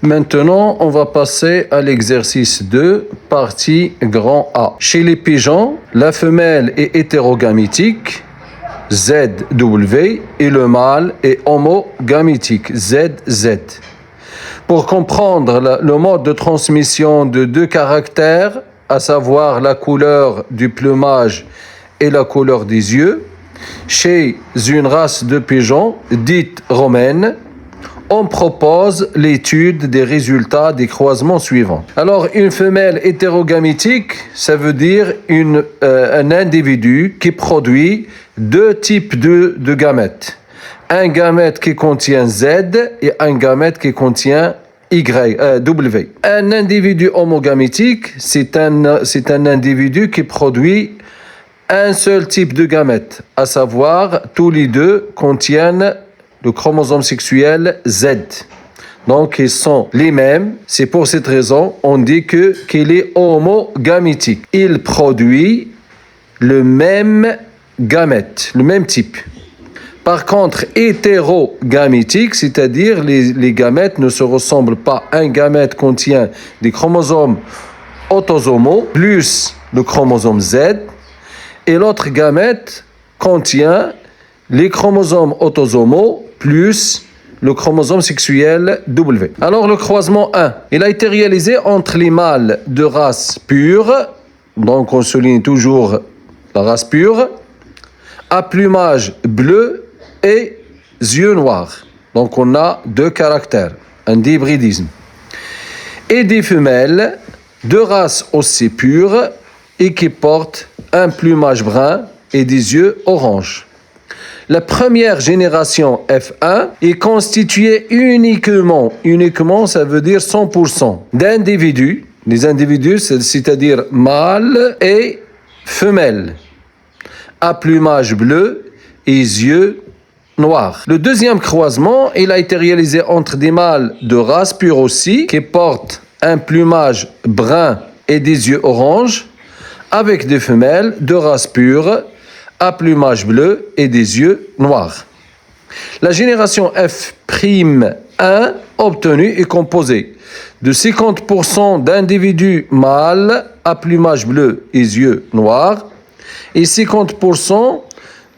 Maintenant, on va passer à l'exercice 2, partie grand A. Chez les pigeons, la femelle est hétérogamétique, ZW, et le mâle est homogamétique, ZZ. Pour comprendre le mode de transmission de deux caractères, à savoir la couleur du plumage et la couleur des yeux, chez une race de pigeons dite romaine, on propose l'étude des résultats des croisements suivants. Alors, une femelle hétérogamétique, ça veut dire un individu qui produit deux types de gamètes. Un gamète qui contient Z et un gamète qui contient W. Un individu homogamétique, c'est un individu qui produit un seul type de gamète, à savoir tous les deux contiennent le chromosome sexuel Z. Donc ils sont les mêmes, c'est pour cette raison on dit qu'il est homogamétique. Il produit le même gamète, le même type. Par contre, hétérogamétique, c'est-à-dire les gamètes ne se ressemblent pas. Un gamète contient des chromosomes autosomaux plus le chromosome Z et l'autre gamète contient les chromosomes autosomaux plus le chromosome sexuel W. Alors le croisement 1, il a été réalisé entre les mâles de race pure, donc on souligne toujours la race pure, à plumage bleu et yeux noirs. Donc on a deux caractères, un dihybridisme. Et des femelles de race aussi pure et qui portent un plumage brun et des yeux orange. La première génération F1 est constituée uniquement ça veut dire 100%, d'individus, des individus, c'est-à-dire mâles et femelles, à plumage bleu et yeux noirs. Le deuxième croisement, il a été réalisé entre des mâles de race pure aussi, qui portent un plumage brun et des yeux orange, avec des femelles de race pure, à plumage bleu et des yeux noirs. La génération F'1 obtenue est composée de 50% d'individus mâles à plumage bleu et yeux noirs et 50%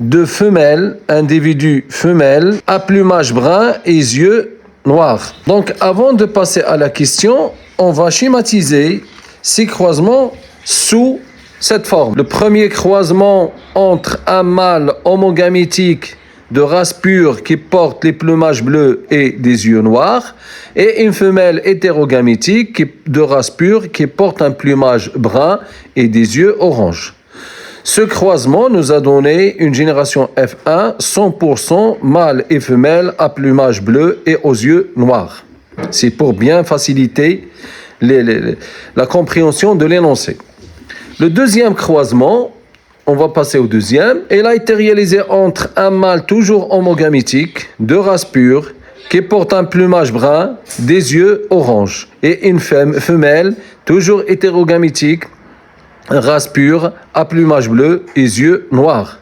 de femelles, individus femelles à plumage brun et yeux noirs. Donc avant de passer à la question, on va schématiser ces croisements sous cette forme. Le premier croisement entre un mâle homogamétique de race pure qui porte les plumages bleus et des yeux noirs et une femelle hétérogamétique de race pure qui porte un plumage brun et des yeux orange. Ce croisement nous a donné une génération F1 100% mâle et femelle à plumage bleu et aux yeux noirs. C'est pour bien faciliter la compréhension de l'énoncé. Le deuxième croisement, on va passer au deuxième. Il a été réalisé entre un mâle toujours homogamétique, de race pure, qui porte un plumage brun, des yeux orange, et une femelle toujours hétérogamétique, race pure, à plumage bleu et yeux noirs.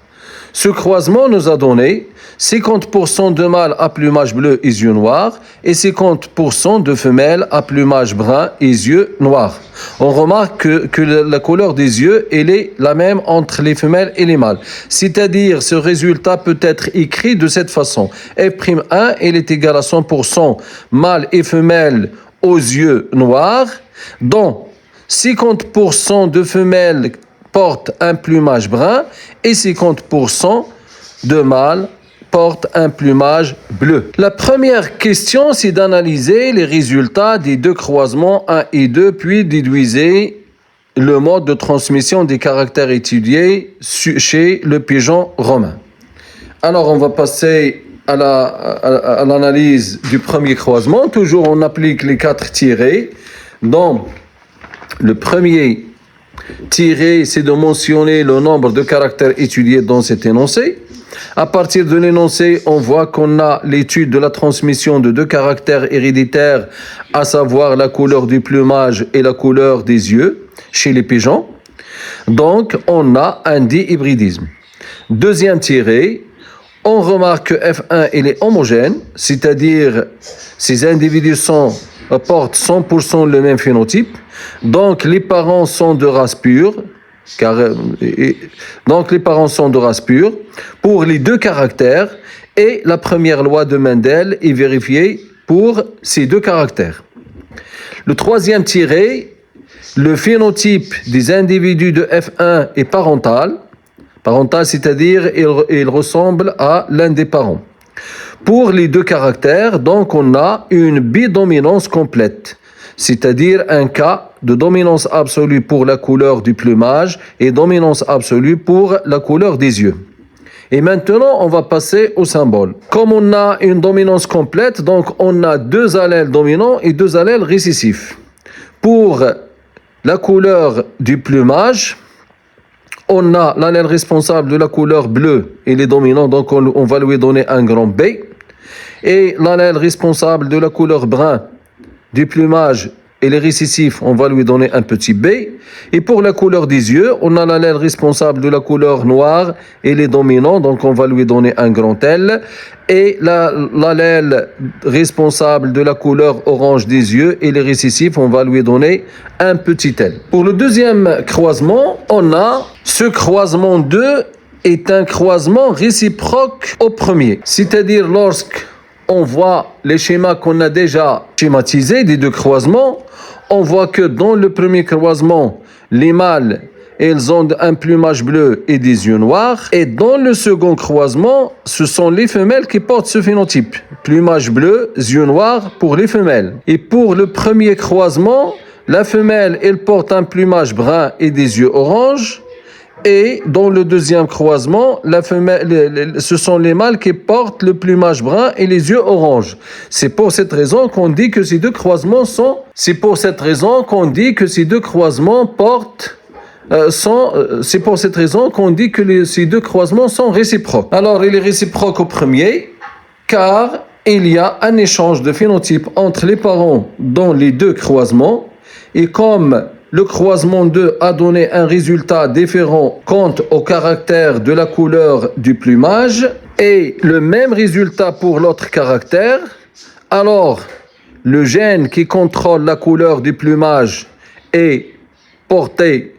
Ce croisement nous a donné 50% de mâles à plumage bleu et yeux noirs et 50% de femelles à plumage brun et yeux noirs. On remarque que la couleur des yeux elle est la même entre les femelles et les mâles. C'est-à-dire, ce résultat peut être écrit de cette façon. F'1 elle est égale à 100% mâle et femelle aux yeux noirs, dont 50% de femelles portent un plumage brun et 50% de mâles portent un plumage bleu. La première question, c'est d'analyser les résultats des deux croisements 1 et 2, puis déduisez le mode de transmission des caractères étudiés chez le pigeon romain. Alors, on va passer à l'analyse du premier croisement. Toujours, on applique les 4 tirés. Donc, le premier tiré, c'est de mentionner le nombre de caractères étudiés dans cet énoncé. À partir de l'énoncé, on voit qu'on a l'étude de la transmission de deux caractères héréditaires, à savoir la couleur du plumage et la couleur des yeux chez les pigeons. Donc, on a un dihybridisme. Deuxième tiré, on remarque que F1 il est homogène, c'est-à-dire ces individus sont portent 100% le même phénotype. Donc les parents sont de race pure. Donc les parents sont de race pure pour les deux caractères et la première loi de Mendel est vérifiée pour ces deux caractères. Le troisième tiré, le phénotype des individus de F1 est parental. Parental, c'est-à-dire il ressemble à l'un des parents. Pour les deux caractères, donc on a une bidominance complète, c'est-à-dire un cas de dominance absolue pour la couleur du plumage et dominance absolue pour la couleur des yeux. Et maintenant, on va passer au symbole. Comme on a une dominance complète, donc on a deux allèles dominants et deux allèles récessifs. Pour la couleur du plumage, on a l'allèle responsable de la couleur bleue, il est dominant, donc on va lui donner un grand B. Et l'allèle responsable de la couleur brun du plumage, il est récessif, on va lui donner un petit B. Et pour la couleur des yeux, on a l'allèle responsable de la couleur noire, il est dominant, donc on va lui donner un grand L. Et l'allèle responsable de la couleur orange des yeux, il est récessif, on va lui donner un petit L. Pour le deuxième croisement, on a ce croisement 2 est un croisement réciproque au premier. C'est-à-dire lorsqu'on voit les schémas qu'on a déjà schématisés des deux croisements, on voit que dans le premier croisement, les mâles, ils ont un plumage bleu et des yeux noirs. Et dans le second croisement, ce sont les femelles qui portent ce phénotype. Plumage bleu, yeux noirs pour les femelles. Et pour le premier croisement, la femelle, elle porte un plumage brun et des yeux orange. Et dans le deuxième croisement, la femelle, ce sont les mâles qui portent le plumage brun et les yeux orange. C'est pour cette raison qu'on dit que ces deux croisements sont... C'est pour cette raison qu'on dit que ces deux croisements portent... c'est pour cette raison qu'on dit que ces deux croisements sont réciproques. Alors, il est réciproque au premier, car il y a un échange de phénotypes entre les parents dans les deux croisements. Et comme le croisement 2 a donné un résultat différent quant au caractère de la couleur du plumage et le même résultat pour l'autre caractère, alors le gène qui contrôle la couleur du plumage est porté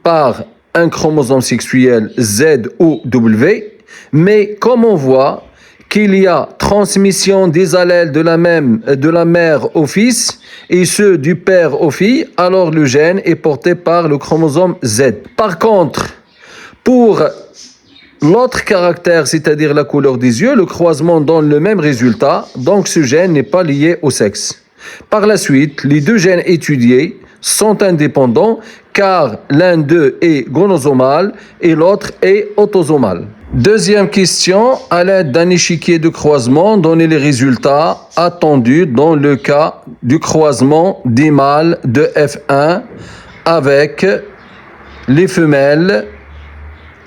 par un chromosome sexuel Z ou W, mais comme on voit qu'il y a transmission des allèles de la mère au fils et ceux du père aux filles, alors le gène est porté par le chromosome Z. Par contre, pour l'autre caractère, c'est-à-dire la couleur des yeux, le croisement donne le même résultat, donc ce gène n'est pas lié au sexe. Par la suite, les deux gènes étudiés sont indépendants car l'un d'eux est gonosomal et l'autre est autosomal. Deuxième question, à l'aide d'un échiquier de croisement, donnez les résultats attendus dans le cas du croisement des mâles de F1 avec les femelles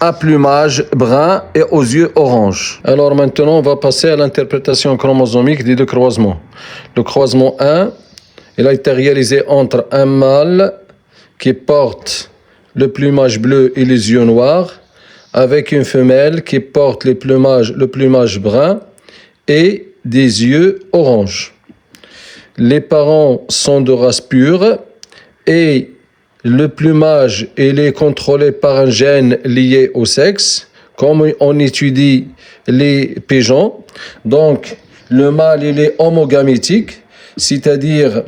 à plumage brun et aux yeux orange. Alors maintenant, on va passer à l'interprétation chromosomique des deux croisements. Le croisement 1, il a été réalisé entre un mâle qui porte le plumage bleu et les yeux noirs avec une femelle qui porte le plumage brun et des yeux orange. Les parents sont de race pure et le plumage il est contrôlé par un gène lié au sexe, comme on étudie les pigeons. Donc, le mâle il est homogamétique, c'est-à-dire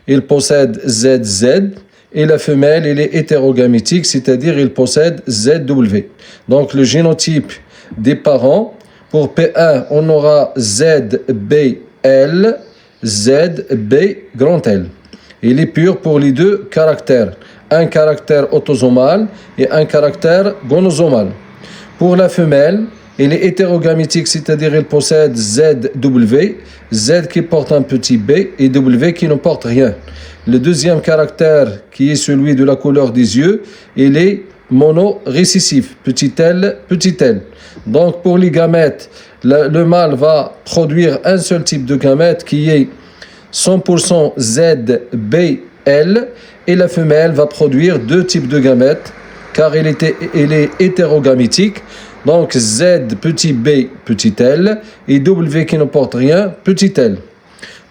il possède ZZ, et la femelle, elle est hétérogamétique, c'est-à-dire il possède ZW. Donc le génotype des parents, pour P1, on aura ZBL, ZB grand L. Il est pur pour les deux caractères, un caractère autosomal et un caractère gonosomal. Pour la femelle, il est hétérogamétique, c'est-à-dire il possède ZW, Z qui porte un petit B et W qui ne porte rien. Le deuxième caractère, qui est celui de la couleur des yeux, il est monorécessif, petit l, petit l. Donc pour les gamètes, le mâle va produire un seul type de gamète qui est 100% ZBL et la femelle va produire deux types de gamètes car elle est hétérogamétique. Donc Z petit b petit l et W qui ne porte rien petit l.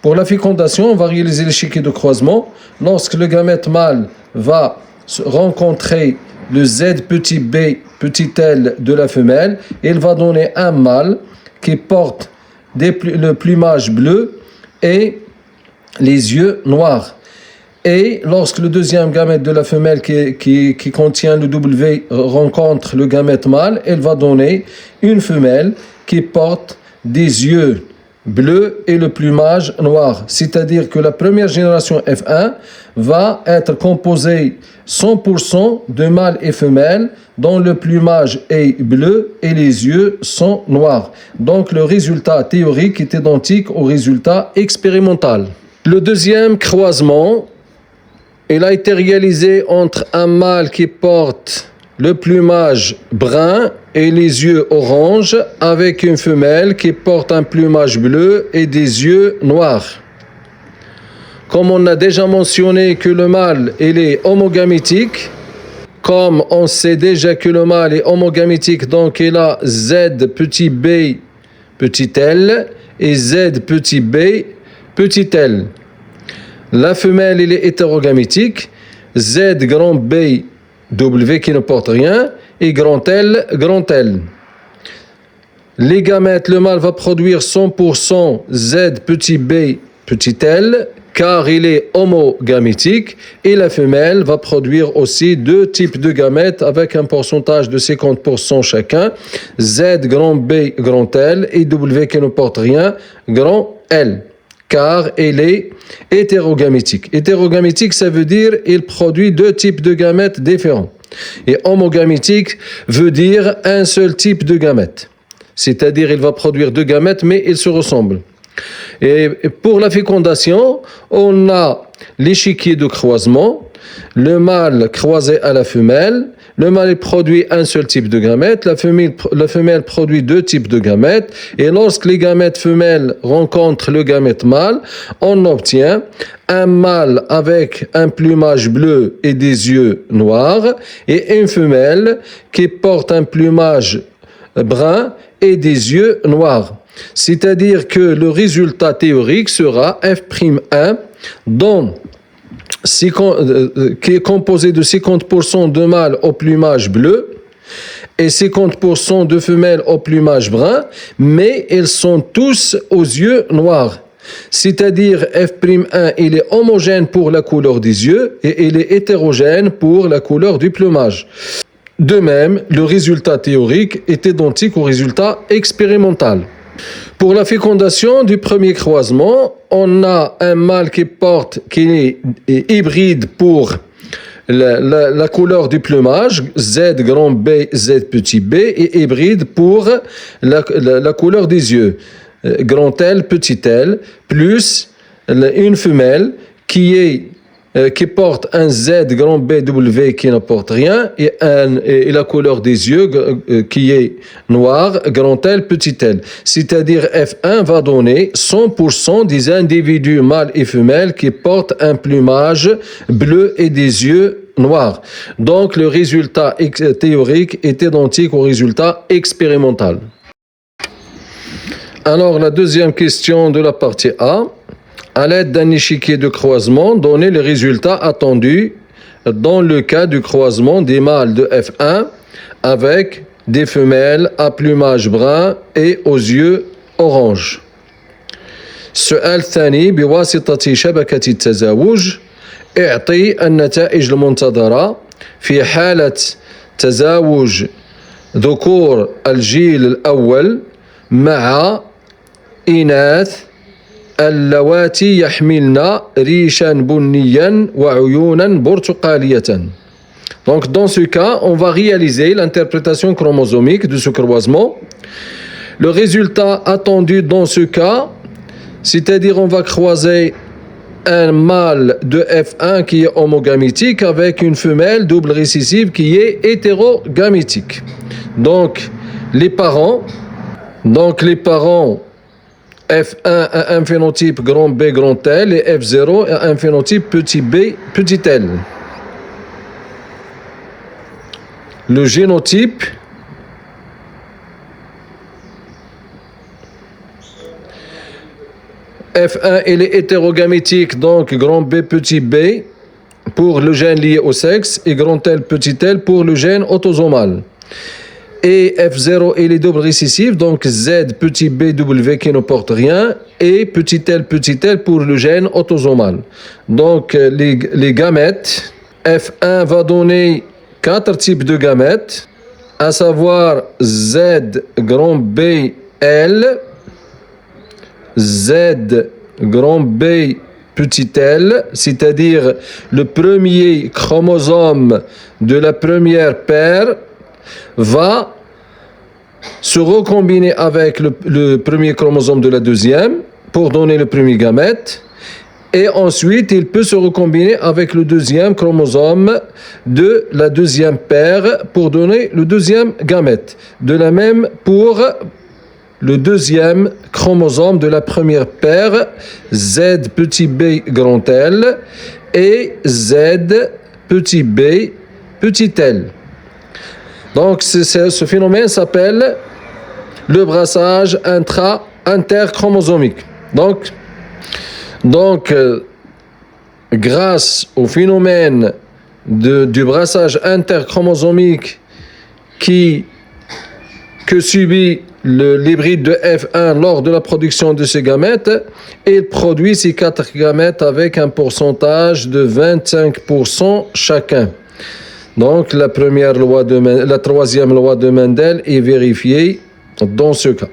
Pour la fécondation, on va réaliser l'échiquier de croisement. Lorsque le gamète mâle va rencontrer le Z petit b petit l de la femelle, il va donner un mâle qui porte le plumage bleu et les yeux noirs. Et lorsque le deuxième gamète de la femelle qui contient le W rencontre le gamète mâle, elle va donner une femelle qui porte des yeux bleus et le plumage noir. C'est-à-dire que la première génération F1 va être composée 100% de mâles et femelles dont le plumage est bleu et les yeux sont noirs. Donc le résultat théorique est identique au résultat expérimental. Le deuxième croisement, il a été réalisé entre un mâle qui porte le plumage brun et les yeux orange avec une femelle qui porte un plumage bleu et des yeux noirs. Comme on a déjà mentionné que le mâle il est homogamétique, comme on sait déjà que le mâle est homogamétique, donc il a Z petit b petit l et Z petit b petit l. La femelle il est hétérogamétique, Z grand B W qui ne porte rien et grand L grand L. Les gamètes, le mâle va produire 100% Z petit b petit l car il est homogamétique et la femelle va produire aussi deux types de gamètes avec un pourcentage de 50% chacun, Z grand B grand L et W qui ne porte rien grand L. Car elle est hétérogamétique. Hétérogamétique, ça veut dire qu'il produit deux types de gamètes différents. Et homogamétique veut dire un seul type de gamète. C'est-à-dire il va produire deux gamètes, mais ils se ressemblent. Et pour la fécondation, on a l'échiquier de croisement, le mâle croisé à la femelle. Le mâle produit un seul type de gamète, la femelle produit deux types de gamètes, et lorsque les gamètes femelles rencontrent le gamète mâle, on obtient un mâle avec un plumage bleu et des yeux noirs, et une femelle qui porte un plumage brun et des yeux noirs. C'est-à-dire que le résultat théorique sera F'1 dont qui est composé de 50% de mâles au plumage bleu et 50% de femelles au plumage brun, mais ils sont tous aux yeux noirs. C'est-à-dire F'1, il est homogène pour la couleur des yeux et il est hétérogène pour la couleur du plumage. De même, le résultat théorique est identique au résultat expérimental. Pour la fécondation du premier croisement, on a un mâle qui est hybride pour la couleur du plumage, Z grand B, Z petit b, et hybride pour la couleur des yeux, grand L, petit l, plus une femelle qui porte un Z grand BW qui ne porte rien et la couleur des yeux qui est noir, grand L, petit l. C'est-à-dire F1 va donner 100% des individus mâles et femelles qui portent un plumage bleu et des yeux noirs. Donc le résultat théorique est identique au résultat expérimental. Alors la deuxième question de la partie A. À l'aide d'un échiquier de croisement, donner les résultats attendus dans le cas du croisement des mâles de F1 avec des femelles à plumage brun et aux yeux orange. السؤال الثاني بواسطة شبكة التزاوج اعطي النتائج المنتظرة في حالة تزاوج ذكور الجيل الأول مع إناث اللواتي يحملن ريشا بنيا وعيونا برتقالية. Donc dans ce cas, on va réaliser l'interprétation chromosomique de ce croisement. Le résultat attendu dans ce cas, c'est-à-dire on va croiser un mâle de F1 qui est homogamétique avec une femelle double récessive qui est hétérogamétique. Donc les parents F1 a un phénotype grand B grand L et F0 a un phénotype petit b petit l. Le génotype F1, il est hétérogamétique, donc grand B, petit b, pour le gène lié au sexe, et grand L, petit l, pour le gène autosomal. Et F0, il est double récessif, donc Z, petit b, W qui ne porte rien, et petit l pour le gène autosomal. Donc les gamètes, F1 va donner 4 types de gamètes, à savoir Z, grand B, L, Z, grand B, petit l, c'est-à-dire le premier chromosome de la première paire va se recombiner avec le premier chromosome de la deuxième pour donner le premier gamète. Et ensuite, il peut se recombiner avec le deuxième chromosome de la deuxième paire pour donner le deuxième gamète. De la même pour le deuxième chromosome de la première paire, Z petit b grand L et Z petit b petit l. Donc ce phénomène s'appelle le brassage interchromosomique. Donc, grâce au phénomène du brassage interchromosomique que subit l'hybride de F1 lors de la production de ces gamètes, il produit ces 4 gamètes avec un pourcentage de 25% chacun. Donc, la troisième loi de Mendel est vérifiée dans ce cas.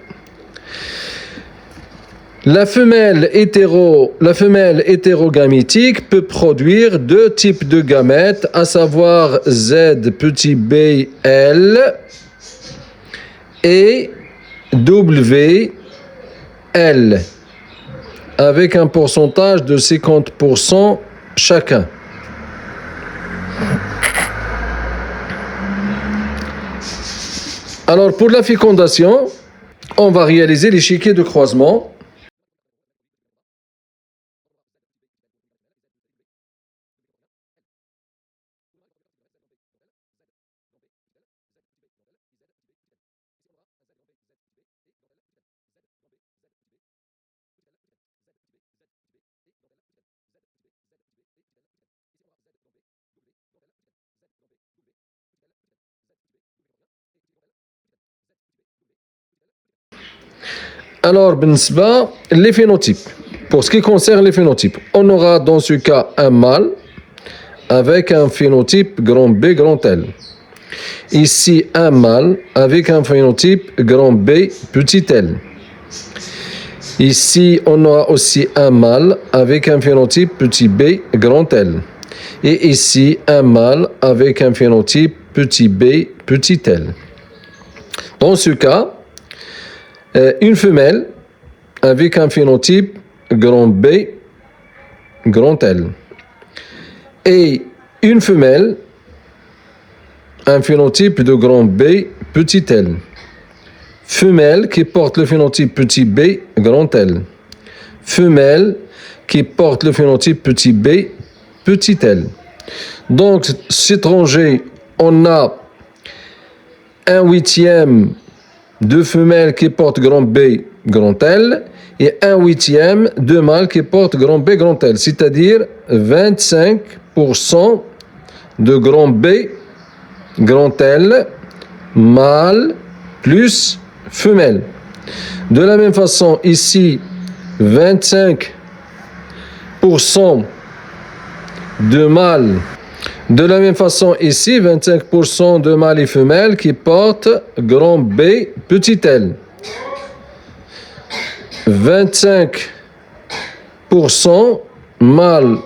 La femelle hétérogamétique peut produire 2 types de gamètes, à savoir Z petit b L et W L, avec un pourcentage de 50% chacun. Alors pour la fécondation, on va réaliser l'échiquier de croisement. Alors, les phénotypes. Pour ce qui concerne les phénotypes, on aura dans ce cas un mâle avec un phénotype grand B, grand L. Ici, un mâle avec un phénotype grand B, petit l. Ici, on aura aussi un mâle avec un phénotype petit b, grand L. Et ici, un mâle avec un phénotype petit b, petit l. Dans ce cas, une femelle avec un phénotype grand B, grand L. Et une femelle, un phénotype de grand B, petit l. Femelle qui porte le phénotype petit b, grand L. Femelle qui porte le phénotype petit b, petit l. Donc, cet rangé, on a 1/8 de femelles qui portent grand B, grand L, et 1/8 de mâles qui portent grand B, grand L, c'est-à-dire 25% de grand B, grand L, mâle plus femelle. De la même façon, ici, 25% de mâles. De la même façon, ici, 25% de mâles et femelles qui portent grand B, petit l. 25% mâles.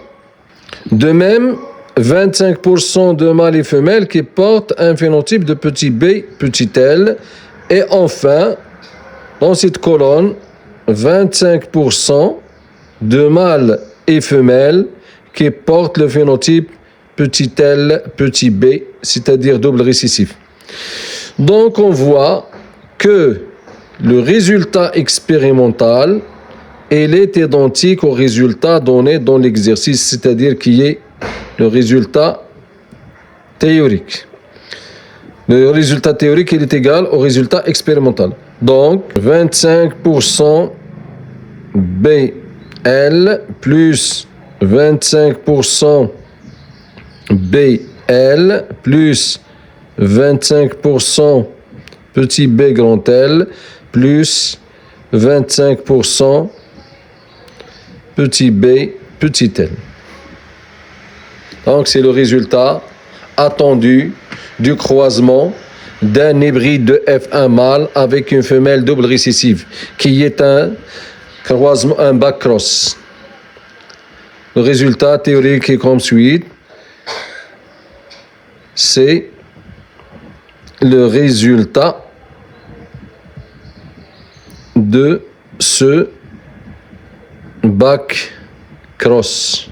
De même, 25% de mâles et femelles qui portent un phénotype de petit b, petit l. Et enfin, dans cette colonne, 25% de mâles et femelles qui portent le phénotype petit l, petit b, c'est-à-dire double récessif. Donc on voit que le résultat expérimental, il est identique au résultat donné dans l'exercice, c'est-à-dire qui est le résultat théorique. Le résultat théorique, il est égal au résultat expérimental. Donc 25% B L plus 25% BL plus 25% petit b grand L plus 25% petit b petit l. Donc c'est le résultat attendu du croisement d'un hybride de F1 mâle avec une femelle double récessive qui est un croisement, un backcross. Le résultat théorique est comme suit. C'est le résultat de ce backcross,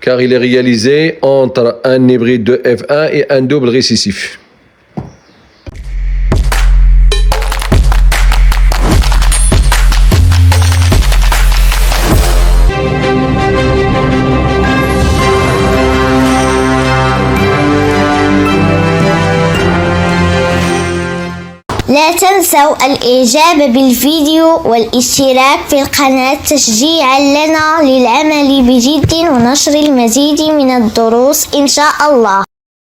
car il est réalisé entre un hybride de F1 et un double récessif. لا تنسوا الإعجاب بالفيديو والاشتراك في القناة تشجيعا لنا للعمل بجد ونشر المزيد من الدروس إن شاء الله.